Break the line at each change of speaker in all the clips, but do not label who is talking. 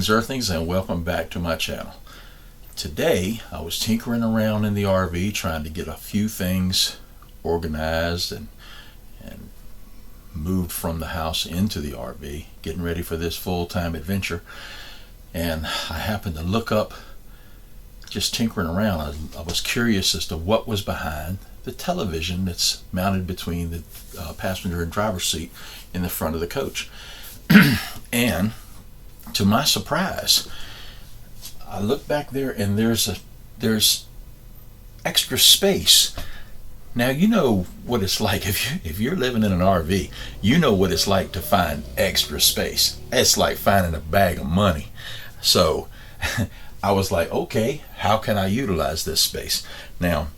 Greetings Earthlings and welcome back to my channel. Today I was tinkering around in the RV trying to get a few things organized and moved from the house into the RV, getting ready for this full-time adventure. And I happened to look up, just tinkering around, I was curious as to what was behind the television that's mounted between the passenger and driver's seat in the front of the coach. And to my surprise, I look back there and there's extra space. Now you know what it's like if you're living in an RV. You know what it's like to find extra space. It's like finding a bag of money. So I was like, okay, how can I utilize this space? Now,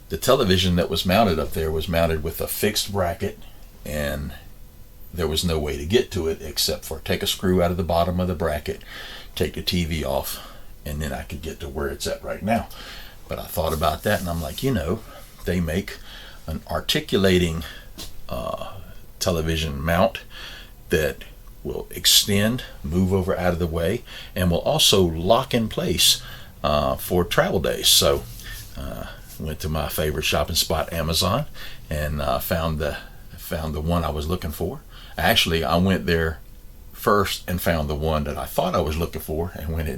the television that was mounted up there was mounted with a fixed bracket, and there was no way to get to it except for take a screw out of the bottom of the bracket, take the TV off, and then I could get to where it's at right now. But I thought about that and I'm like, you know, they make an articulating television mount that will extend, move over out of the way, and will also lock in place for travel days. So went to my favorite shopping spot, Amazon, and found the one I was looking for. Actually, I went there first and found the one that I thought I was looking for, and when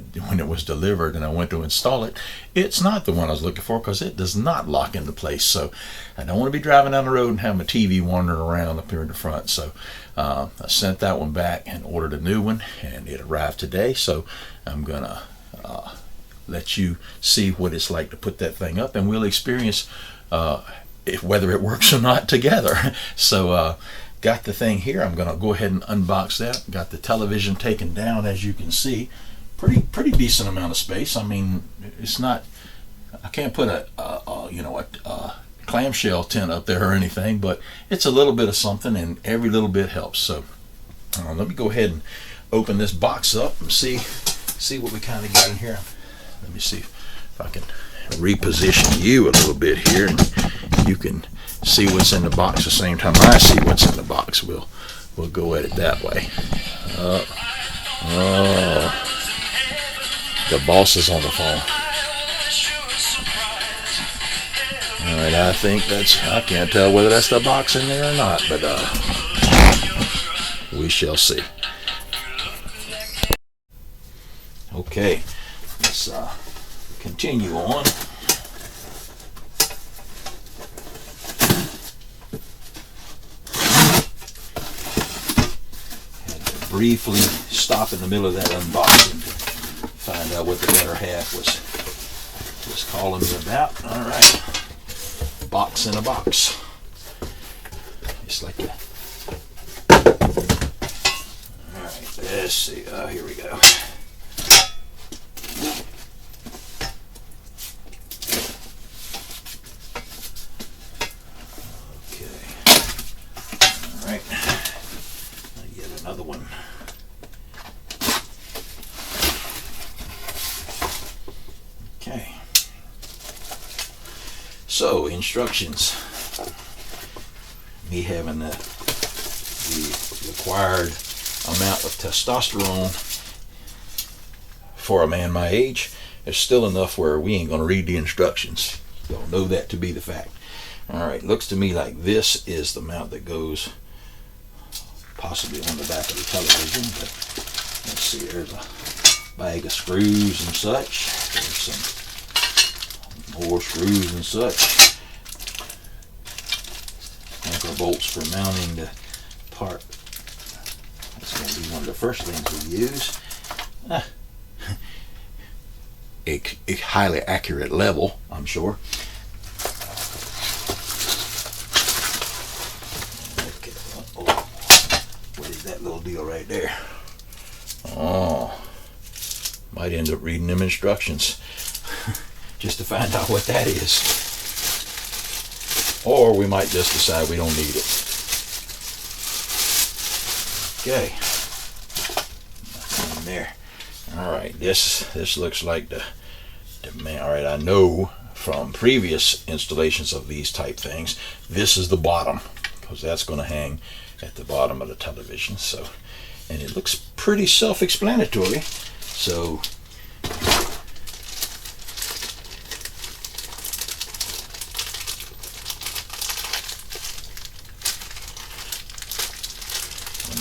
it was delivered and I went to install it, it's not the one I was looking for because it does not lock into place. So I don't want to be driving down the road and have my TV wandering around up here in the front. So I sent that one back and ordered a new one, and it arrived today. So I'm gonna let you see what it's like to put that thing up, and we'll experience whether it works or not together. So got the thing here. I'm gonna go ahead and unbox that. Got the television taken down, as you can see. Pretty decent amount of space. I mean, it's not, I can't put a clamshell tent up there or anything, but it's a little bit of something, and every little bit helps. So let me go ahead and open this box up and see what we kind of got in here. Let me see if I can reposition you a little bit here, and you can see what's in the box the same time I see what's in the box. We'll go at it that way. The boss is on the phone. Alright, I think I can't tell whether that's the box in there or not, but we shall see. Okay, let's continue on. Briefly stop in the middle of that unboxing to find out what the better half was calling me about. All right, box in a box. Just like that. All right, let's see. Here we go. Okay. All right. Yet another one. Okay. So, instructions. Me having the required amount of testosterone for a man my age, there's still enough where we ain't going to read the instructions. Y'all know that to be the fact. Alright, looks to me like this is the mount that goes possibly on the back of the television, but let's see, there's a bag of screws and such. There's some more screws and such. Anchor bolts for mounting the part. That's going to be one of the first things we use. A highly accurate level, I'm sure. Okay. What is that little deal right there? Oh, might end up reading them instructions just to find out what that is. Or we might just decide we don't need it. Okay. Nothing in there. Alright, this looks like the man. Alright, I know from previous installations of these type things, this is the bottom, because that's going to hang at the bottom of the television. So, and it looks pretty self-explanatory. So one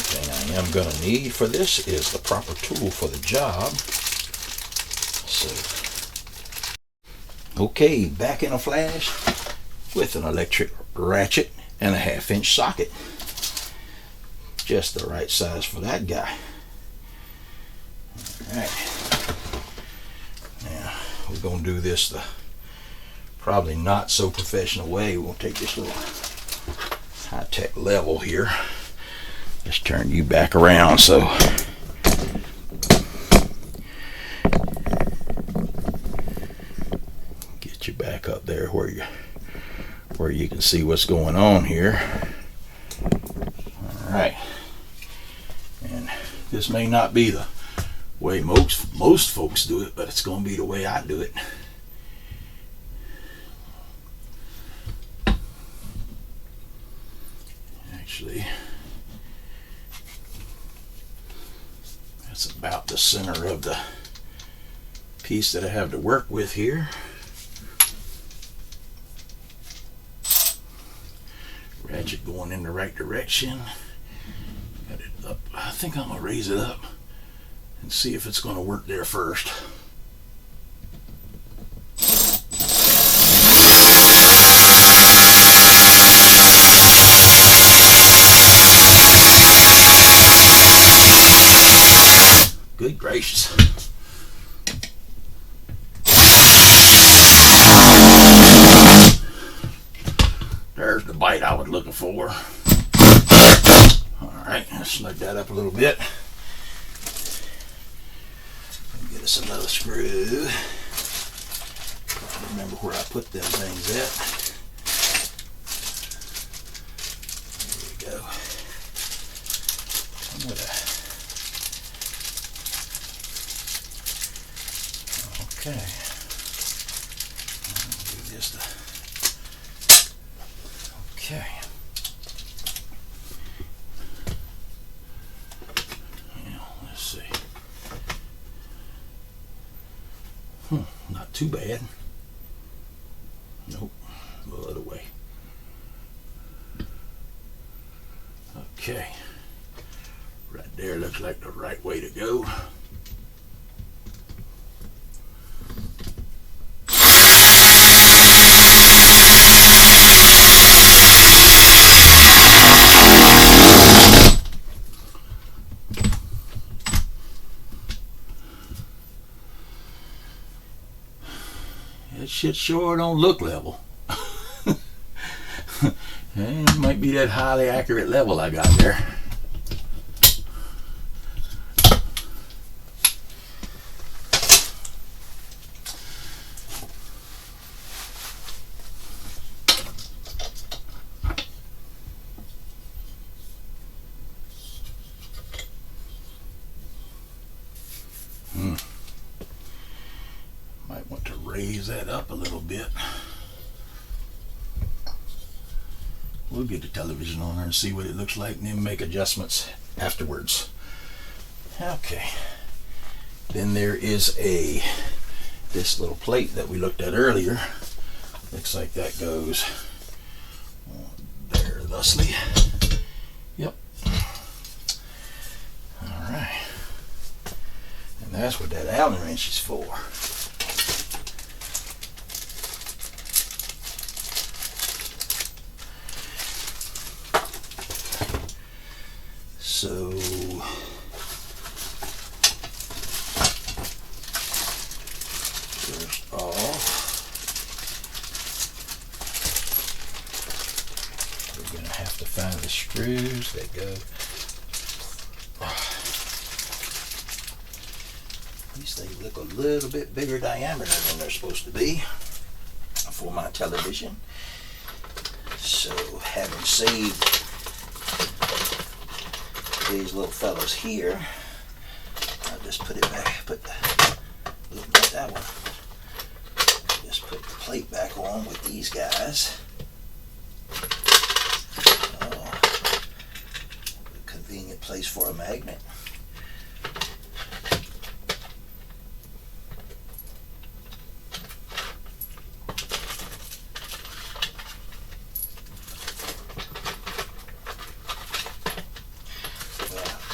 thing I am going to need for this is the proper tool for the job. So, okay, back in a flash with an electric ratchet and a 1/2-inch socket. Just the right size for that guy. Alright. Now, we're going to do this the probably not so professional way. We'll take this little high-tech level here. Just turn you back around so get you back up there where you can see what's going on here. All right, and this may not be the way most folks do it, but it's going to be the way I do it. Actually, that's about the center of the piece that I have to work with here. Ratchet going in the right direction. Got it up. I think I'm gonna raise it up and see if it's gonna work there first. Good gracious. There's the bite I was looking for. Alright, let's snug that up a little bit. Get us another screw. Remember where I put them things at. There we go. I'm gonna... Okay. I'll do this to... Okay. Now, let's see. Not too bad. Nope. The other way. Okay. Right there looks like the right way to go. That shit sure don't look level. It might be that highly accurate level I got there. Might want to raise that up a little bit. We'll get the television on there and see what it looks like and then make adjustments afterwards. Okay. Then there is this little plate that we looked at earlier. Looks like that goes there thusly. Yep. Alright. And that's what that Allen wrench is for. So first off, we're going to have to find the screws that go. These things look a little bit bigger diameter than they're supposed to be for my television. So having saved these little fellows here, I'll just put it back, look at that one. Just put the plate back on with these guys. A convenient place for a magnet.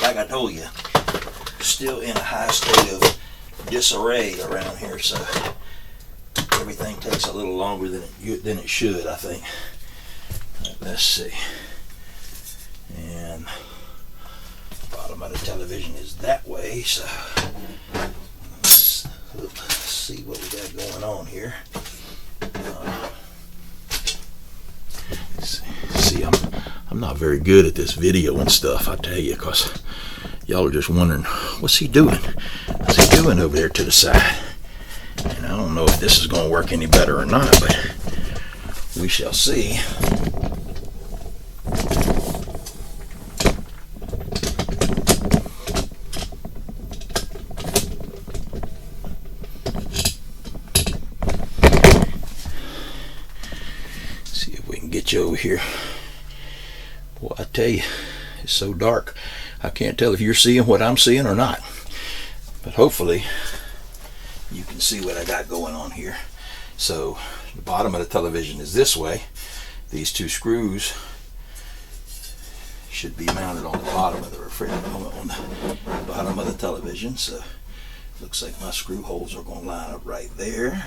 like I told you, still in a high state of disarray around here, so everything takes a little longer than it should, I think. Let's see. And the bottom of the television is that way, so let's see what we got going on here. See, I'm not very good at this video and stuff, I tell you, because y'all are just wondering, what's he doing? What's he doing over there to the side? And I don't know if this is going to work any better or not, but we shall see. See if we can get you over here. Well, I tell you, it's so dark, I can't tell if you're seeing what I'm seeing or not. But hopefully, you can see what I got going on here. So, the bottom of the television is this way. These two screws should be mounted on the bottom of the refrigerator, on the bottom of the television. So, looks like my screw holes are going to line up right there.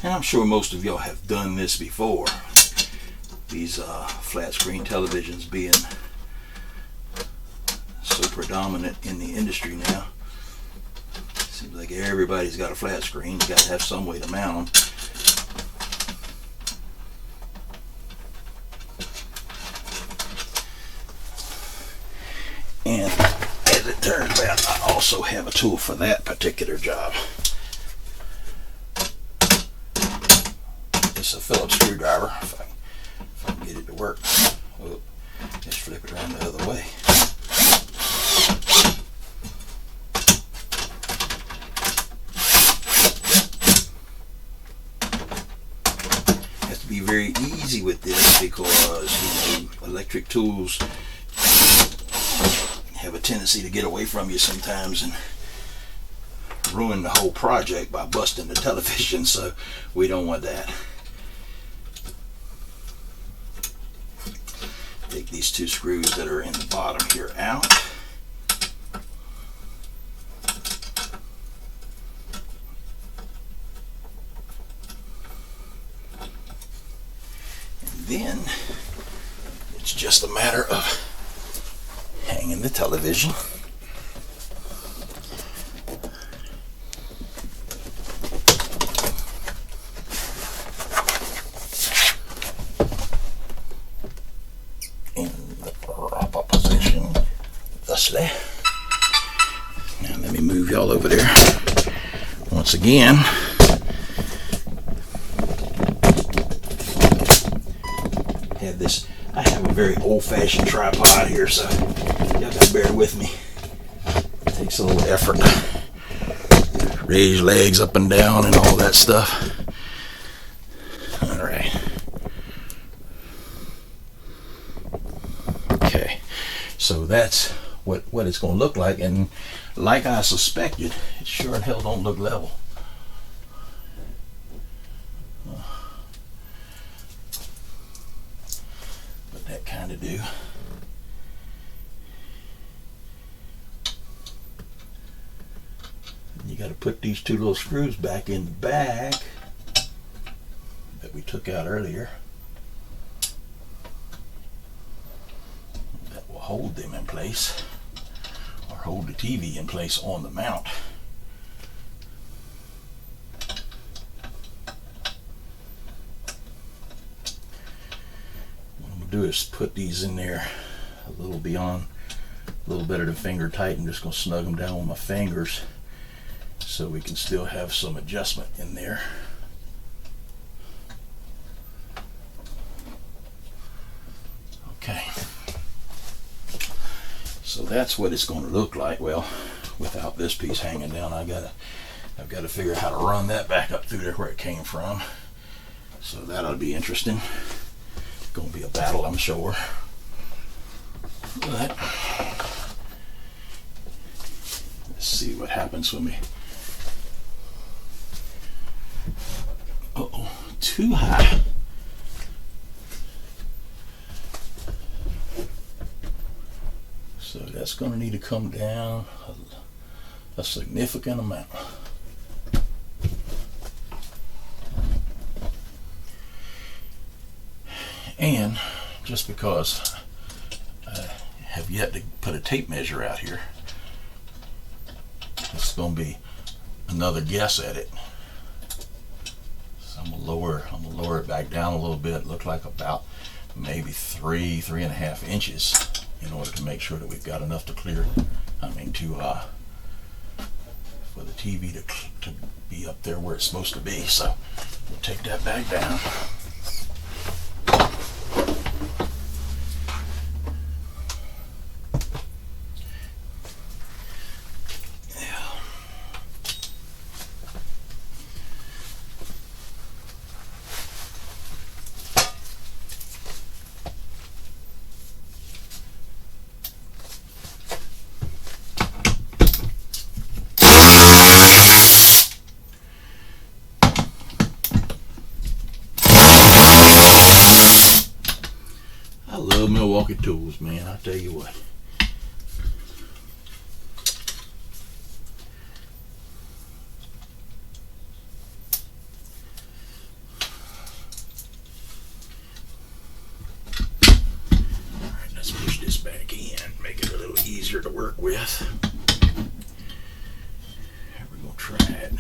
And I'm sure most of y'all have done this before. These flat screen televisions being so predominant in the industry now. Seems like everybody's got a flat screen. You got to have some way to mount them. And as it turns out, I also have a tool for that particular job. It's a Phillips screwdriver, if I can get it to work. Oh, just flip it around the other way. Has to be very easy with this because, you know, electric tools have a tendency to get away from you sometimes and ruin the whole project by busting the television, so we don't want that. Take these two screws that are in the bottom here out. And then it's just a matter of hanging the television in the proper position, thusly. Now let me move y'all over there once again. I have a very old-fashioned tripod here, so y'all gotta bear with me. It takes a little effort. Raise legs up and down and all that stuff. Alright. Okay. So that's what it's going to look like, and like I suspected, it sure in hell don't look level. But that kind of do. You got to put these two little screws back in the bag that we took out earlier. That will hold them in place, or hold the TV in place on the mount. What I'm going to do is put these in there a little beyond, a little better than finger tight. I'm just going to snug them down with my fingers so we can still have some adjustment in there. So that's what it's going to look like. Well, without this piece hanging down, I've got to figure out how to run that back up through there where it came from. So that'll be interesting. Going to be a battle, I'm sure. But let's see what happens when we. Uh-oh, too high. So that's going to need to come down a significant amount. And just because I have yet to put a tape measure out here, it's going to be another guess at it. So I'm gonna lower it back down a little bit. Look like about maybe 3.5 inches, in order to make sure that we've got enough to clear. I mean, for the TV to be up there where it's supposed to be. So we'll take that back down. I love Milwaukee tools, man. I tell you what. All right, let's push this back in, make it a little easier to work with. We're gonna try it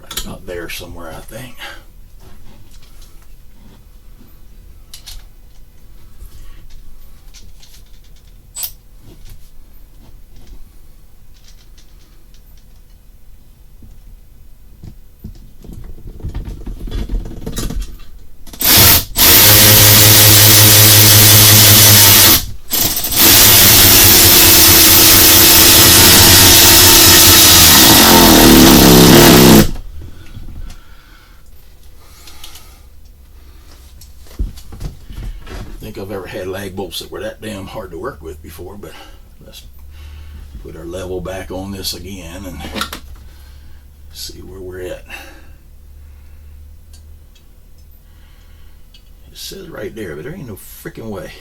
right about there somewhere, I think. I think I've ever had lag bolts that were that damn hard to work with before, but let's put our level back on this again and see where we're at. It says right there, but there ain't no freaking way.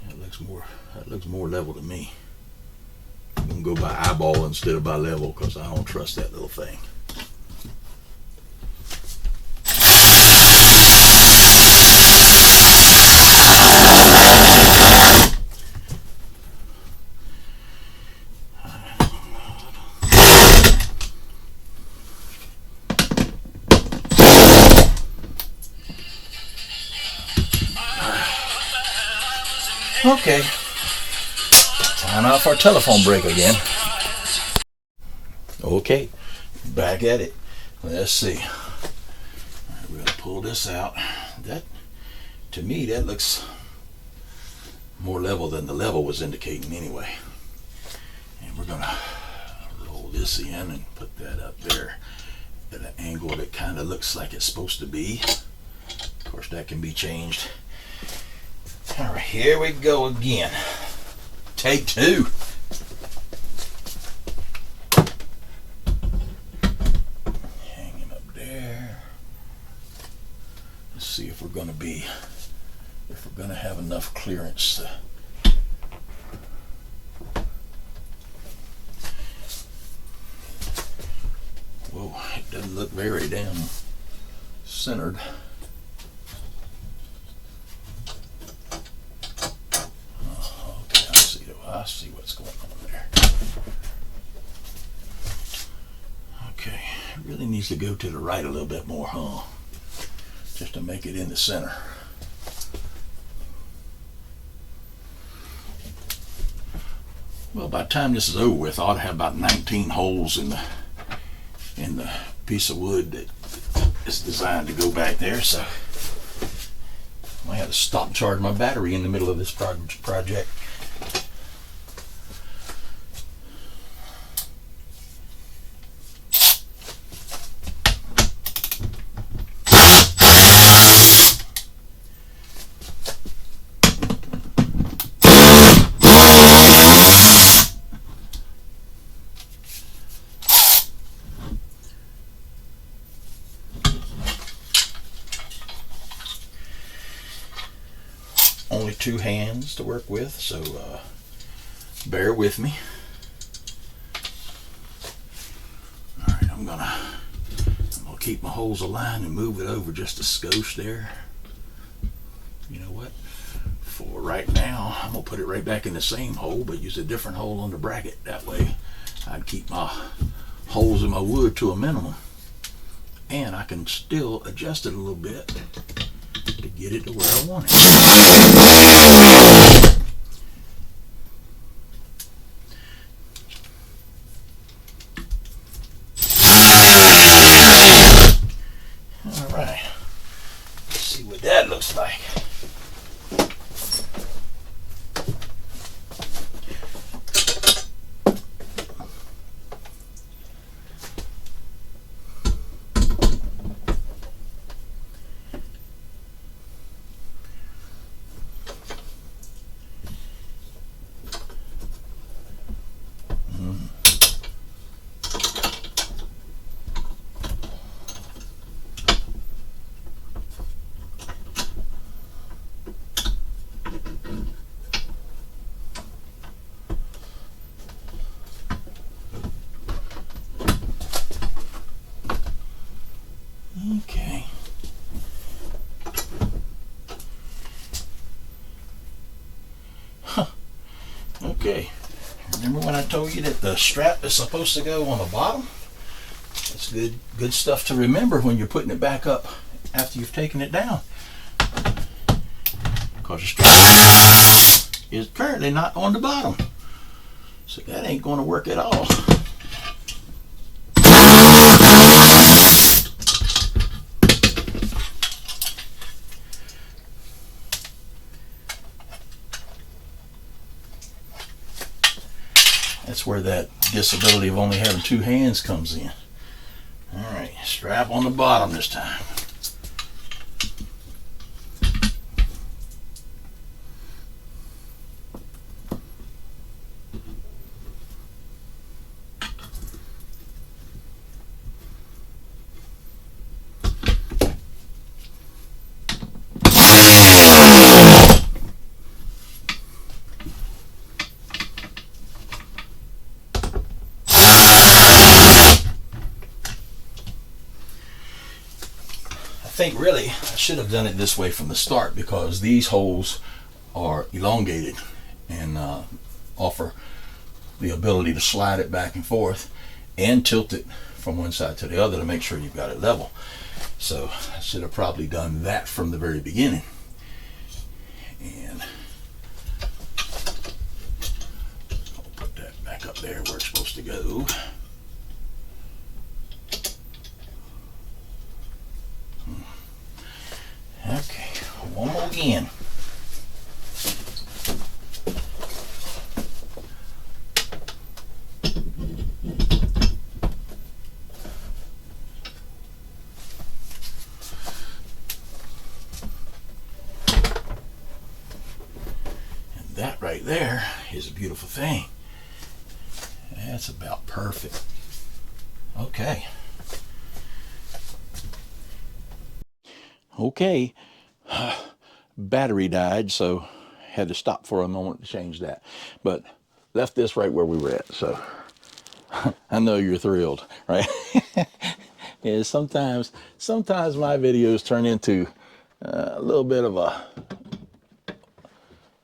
That looks more level to me. I'm gonna go by eyeball instead of by level because I don't trust that little thing. Okay, time out for a telephone break again. Okay, back at it. Let's see. All right, we're gonna pull this out. That, to me, that looks more level than the level was indicating anyway. And we're gonna roll this in and put that up there at an angle that kind of looks like it's supposed to be. Of course, that can be changed. All right, here we go again. Take two. Hang him up there. Let's see if we're going to have enough clearance to. Whoa, it doesn't look very damn centered. I see what's going on there. Okay, it really needs to go to the right a little bit more, huh? Just to make it in the center. Well, by the time this is over with, I ought to have about 19 holes in the piece of wood that is designed to go back there. So I had to stop and charge my battery in the middle of this project. Only 2 hands to work with, so bear with me. All right, I'm gonna keep my holes aligned and move it over just a skosh there. You know what? For right now, I'm gonna put it right back in the same hole, but use a different hole on the bracket. That way, I'd keep my holes in my wood to a minimum, and I can still adjust it a little bit to get it to where I want it. All right, let's see what that looks like. Okay. Okay. Remember when I told you that the strap is supposed to go on the bottom? That's good stuff to remember when you're putting it back up after you've taken it down. Because the strap is currently not on the bottom. So that ain't going to work at all. That's where that disability of only having 2 hands comes in. All right, strap on the bottom this time. I think really I should have done it this way from the start, because these holes are elongated and offer the ability to slide it back and forth and tilt it from one side to the other to make sure you've got it level. So I should have probably done that from the very beginning. And I'll put that back up there where it's supposed to go. Okay, one more again. And that right there is a beautiful thing. That's about perfect. Okay. Okay, battery died, so had to stop for a moment to change that. But left this right where we were at, so I know you're thrilled, right? Yeah, sometimes my videos turn into a little bit of a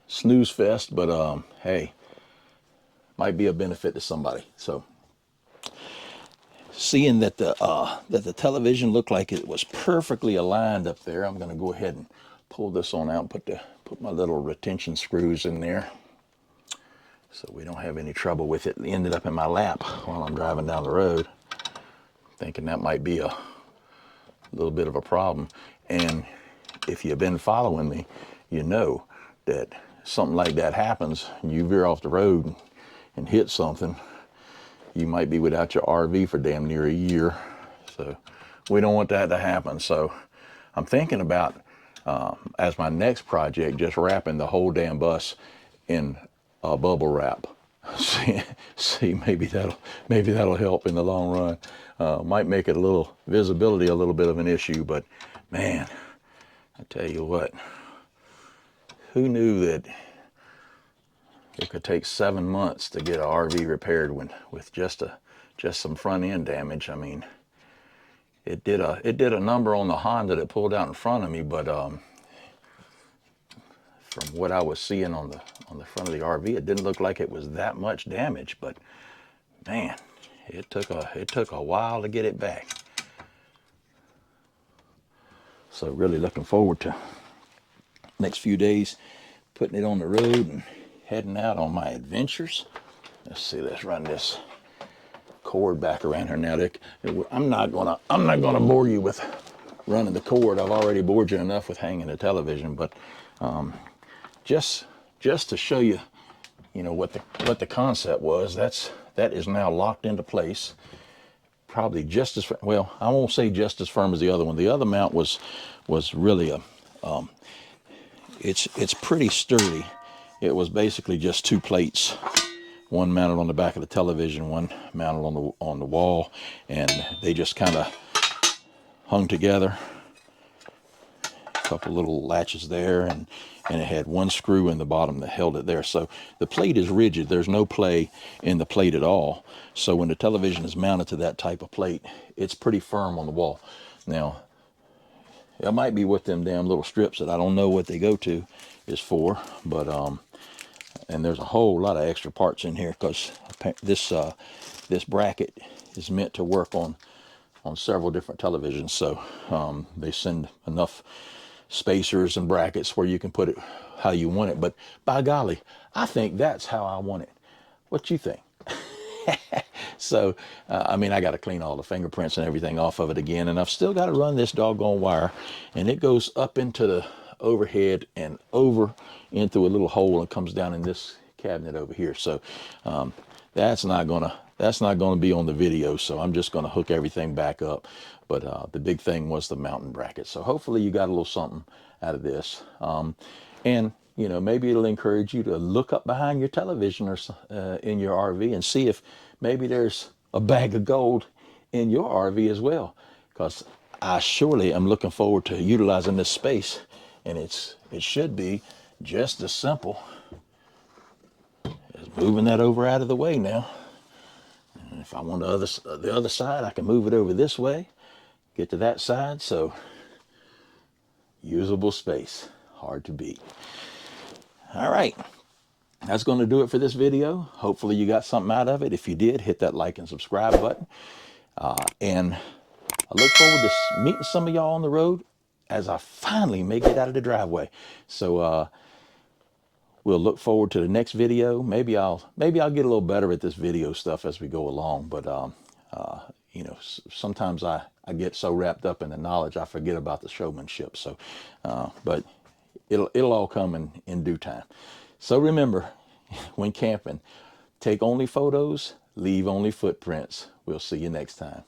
snooze fest, but hey, might be a benefit to somebody. So seeing that the television looked like it was perfectly aligned up there, I'm going to go ahead and pull this on out and put my little retention screws in there so we don't have any trouble with it. It ended up in my lap while I'm driving down the road, thinking that might be a little bit of a problem. And if you've been following me, you know that something like that happens, you veer off the road and hit something, you might be without your RV for damn near a year. So we don't want that to happen. So I'm thinking about, as my next project, just wrapping the whole damn bus in bubble wrap. See, maybe that'll help in the long run. Might make it a little visibility a little bit of an issue, but man, I tell you what, who knew that it could take 7 months to get an RV repaired with just some front end damage? I mean, it did a number on the Honda that pulled out in front of me, but from what I was seeing on the front of the RV, it didn't look like it was that much damage. But man, it took a while to get it back. So really looking forward to next few days putting it on the road and heading out on my adventures. Let's see, let's run this cord back around here now. I'm not gonna bore you with running the cord. I've already bored you enough with hanging the television, but just to show you, what the concept was. That is now locked into place. Probably just as well. I won't say just as firm as the other one. The other mount was really it's pretty sturdy. It was basically just two plates, one mounted on the back of the television, one mounted on the wall, and they just kind of hung together. A couple little latches there, and it had one screw in the bottom that held it there. So the plate is rigid. There's no play in the plate at all. So when the television is mounted to that type of plate, it's pretty firm on the wall. Now, it might be what them damn little strips that I don't know what they go to is for, but and there's a whole lot of extra parts in here because this bracket is meant to work on several different televisions. So they send enough spacers and brackets where you can put it how you want it. But by golly, I think that's how I want it. What you think? So, I mean, I got to clean all the fingerprints and everything off of it again, and I've still got to run this doggone wire, and it goes up into the overhead and over into a little hole and comes down in this cabinet over here. So that's not gonna be on the video, so I'm just gonna hook everything back up. But the big thing was the mounting bracket. So hopefully you got a little something out of this, and maybe it'll encourage you to look up behind your television or in your RV and see if maybe there's a bag of gold in your RV as well, because I surely am looking forward to utilizing this space, and it should be just as simple as moving that over out of the way now. And if I want the other side, I can move it over this way, get to that side. So usable space, hard to beat. All right, that's going to do it for this video. Hopefully you got something out of it. If you did, hit that like and subscribe button. And I look forward to meeting some of y'all on the road as I finally make it out of the driveway. So we'll look forward to the next video. Maybe I'll get a little better at this video stuff as we go along. But sometimes I get so wrapped up in the knowledge I forget about the showmanship. So, but it'll all come in due time. So remember, when camping, take only photos, leave only footprints. We'll see you next time.